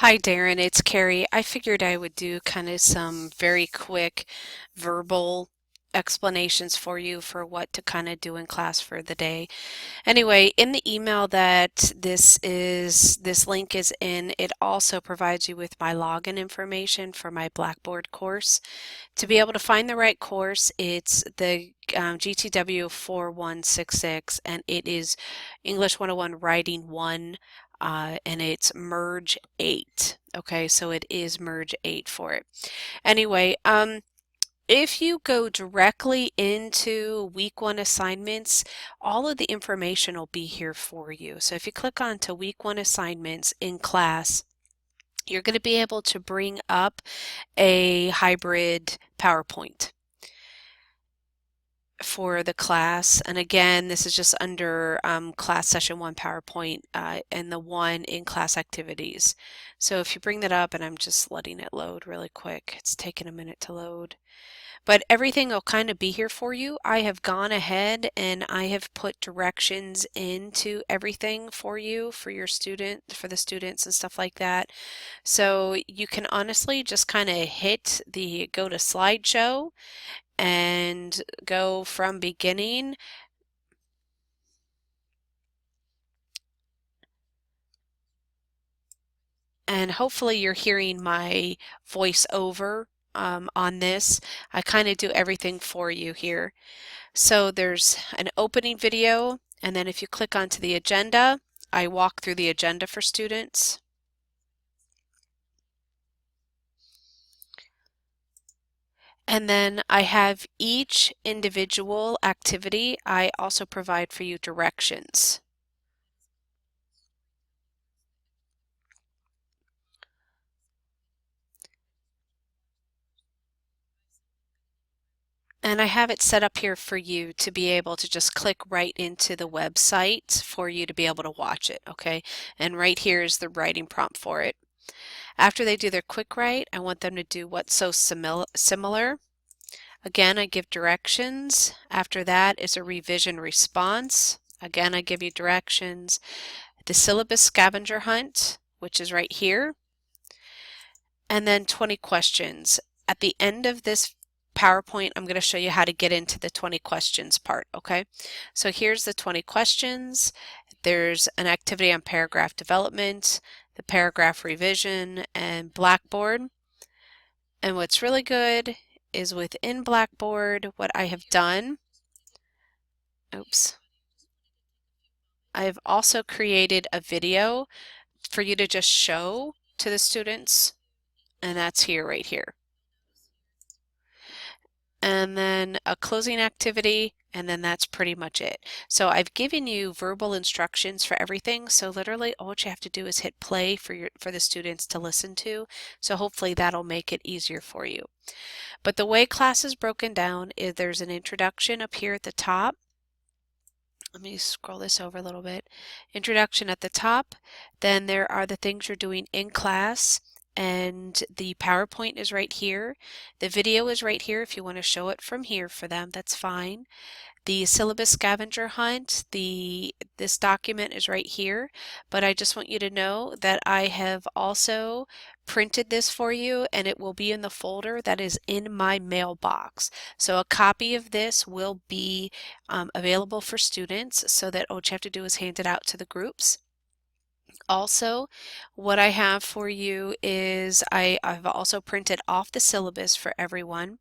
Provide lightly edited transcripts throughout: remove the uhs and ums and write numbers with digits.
Hi, Darren. It's Kerri. I figured I would do kind of some very quick verbal explanations for you for what to kind of do in class for the day. Anyway, in the email that this link is in, it also provides you with my login information for my Blackboard course. To be able to find the right course, it's the GTW 4166, and it is English 101 Writing 1, and it's Merge 8. Okay, so it is Merge 8 for it. Anyway, if you go directly into week 1 assignments, all of the information will be here for you. So if you click on to week 1 assignments in class, you're going to be able to bring up a hybrid PowerPoint for the class. And again, this is just under class session 1 PowerPoint and the one in class activities. So if you bring that up, and I'm just letting it load really quick, it's taking a minute to load. But everything will kind of be here for you. I have gone ahead and I have put directions into everything for you, for your for the students and stuff like that. So you can honestly just kind of hit the go to slideshow and go from beginning. And hopefully you're hearing my voice over on this. I kind of do everything for you here. So there's an opening video, and then if you click onto the agenda, I walk through the agenda for students. And then I have each individual activity. I also provide for you directions. And I have it set up here for you to be able to just click right into the website for you to be able to watch it, okay? And right here is the writing prompt for it. After they do their quick write, I want them to do what's so similar. Again, I give directions. After that is a revision response. Again, I give you directions. The syllabus scavenger hunt, which is right here. And then 20 questions. At the end of this PowerPoint, I'm going to show you how to get into the 20 questions part, okay? So here's the 20 questions. There's an activity on paragraph development, the paragraph revision, and Blackboard. And what's really good is within Blackboard, what I have done, oops, I've also created a video for you to just show to the students, and that's here, right here. And then a closing activity, and then that's pretty much it. So I've given you verbal instructions for everything, so literally all you have to do is hit play for the students to listen to. So hopefully that'll make it easier for you. But the way class is broken down is there's an introduction up here at the top. Let me scroll this over a little bit. Introduction at the top, then there are the things you're doing in class, and the PowerPoint is right here. The video is right here. If you want to show it from here for them, that's fine. The syllabus scavenger hunt, this document is right here, but I just want you to know that I have also printed this for you, and it will be in the folder that is in my mailbox. So a copy of this will be available for students, so that all you have to do is hand it out to the groups. Also, what I have for you is I've also printed off the syllabus for everyone.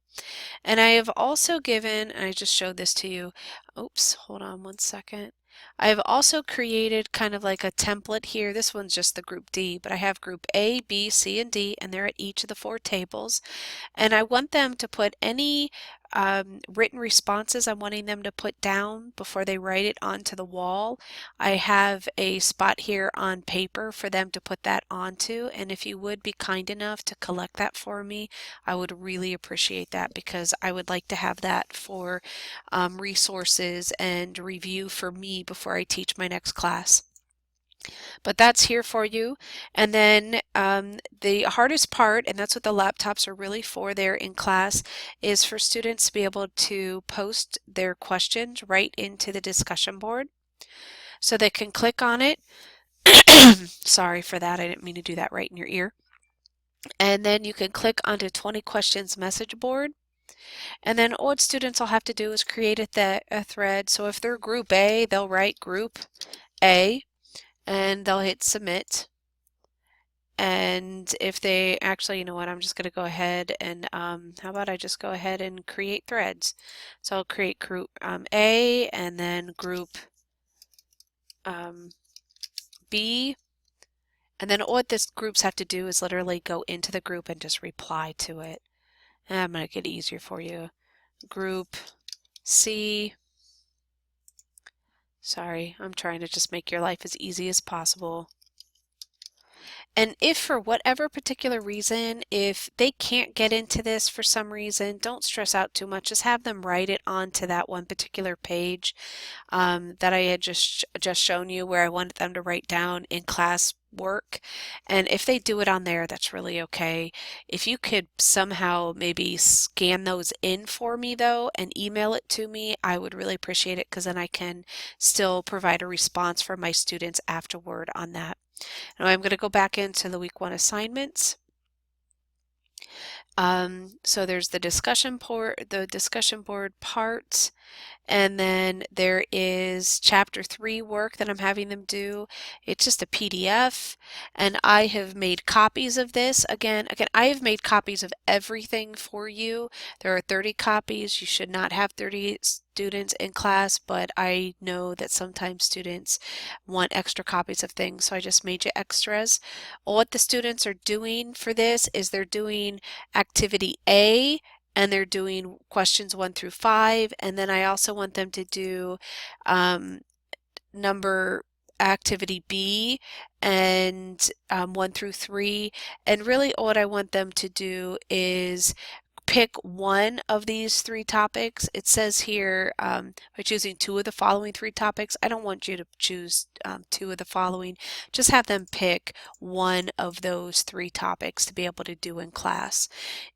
And I have also given, and I just showed this to you, oops, hold on one second. I have also created kind of like a template here. This one's just the group D, but I have group A, B, C, and D, and they're at each of the 4 tables. And I want them to put any written responses I'm wanting them to put down before they write it onto the wall. I have a spot here on paper for them to put that onto, and if you would be kind enough to collect that for me, I would really appreciate that, because I would like to have that for resources and review for me before I teach my next class. But that's here for you. And then the hardest part, and that's what the laptops are really for there in class, is for students to be able to post their questions right into the discussion board. So they can click on it, Sorry for that. I didn't mean to do that right in your ear. And then you can click onto 20 questions message board. And then what students will have to do is create a thread. So if they're group A, they'll write group A and they'll hit submit. And if they actually, you know what, I'm just going to go ahead and how about I just go ahead and create threads. So I'll create group A and then group B. And then what this groups have to do is literally go into the group and just reply to it. And I'm going to make it easier for you. Group C. Sorry, I'm trying to just make your life as easy as possible. And if for whatever particular reason, if they can't get into this for some reason, don't stress out too much. Just have them write it onto that one particular page that I had just shown you where I wanted them to write down in class work. And if they do it on there, that's really okay. If you could somehow maybe scan those in for me though and email it to me, I would really appreciate it because then I can still provide a response for my students afterward on that. Now I'm going to go back into the week 1 assignments. So there's the discussion board part, and then there is chapter 3 work that I'm having them do. It's just a PDF, and I have made copies of this. Again, I have made copies of everything for you. There are 30 copies. You should not have 30 students in class, but I know that sometimes students want extra copies of things, so I just made you extras. What the students are doing for this is they're doing activity A, and they're doing questions 1 through 5, and then I also want them to do number activity B and 1 through 3, and really what I want them to do is pick one of these 3 topics. It says here by choosing 2 of the following 3 topics. I don't want you to choose 2 of the following. Just have them pick one of those 3 topics to be able to do in class.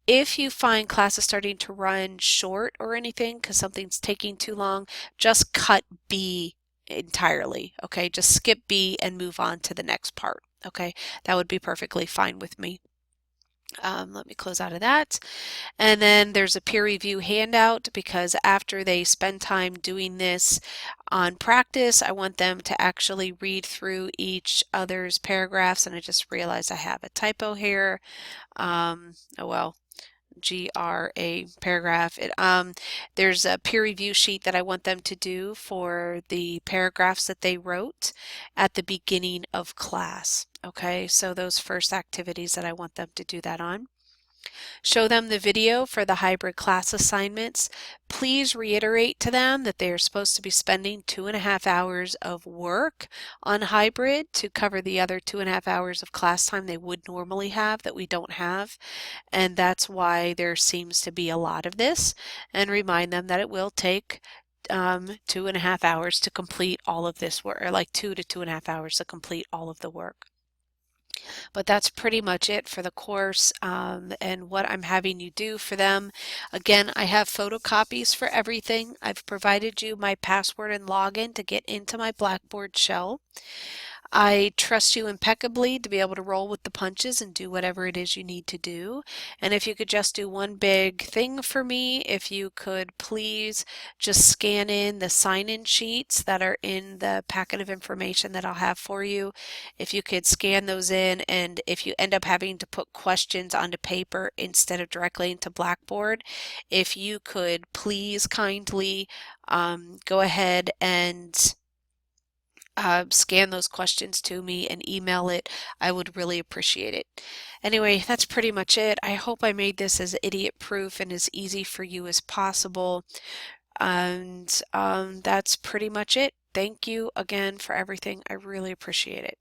If you find classes starting to run short or anything because something's taking too long, just cut B entirely, okay? Just skip B and move on to the next part, okay? That would be perfectly fine with me. Let me close out of that. And then there's a peer review handout because after they spend time doing this on practice, I want them to actually read through each other's paragraphs. And I just realized I have a typo here. Oh well. GRA paragraph. There's a peer review sheet that I want them to do for the paragraphs that they wrote at the beginning of class. Okay, so those first activities that I want them to do that on. Show them the video for the hybrid class assignments. Please reiterate to them that they are supposed to be spending 2.5 hours of work on hybrid to cover the other 2.5 hours of class time they would normally have that we don't have. And that's why there seems to be a lot of this. And remind them that it will take 2.5 hours to complete all of this work, or like 2 to 2.5 hours to complete all of the work. But that's pretty much it for the course and what I'm having you do for them. Again, I have photocopies for everything. I've provided you my password and login to get into my Blackboard shell. I trust you impeccably to be able to roll with the punches and do whatever it is you need to do. And if you could just do one big thing for me, if you could please just scan in the sign-in sheets that are in the packet of information that I'll have for you. If you could scan those in, and if you end up having to put questions onto paper instead of directly into Blackboard, if you could please kindly go ahead and scan those questions to me and email it. I would really appreciate it. Anyway, that's pretty much it. I hope I made this as idiot proof and as easy for you as possible. And that's pretty much it. Thank you again for everything. I really appreciate it.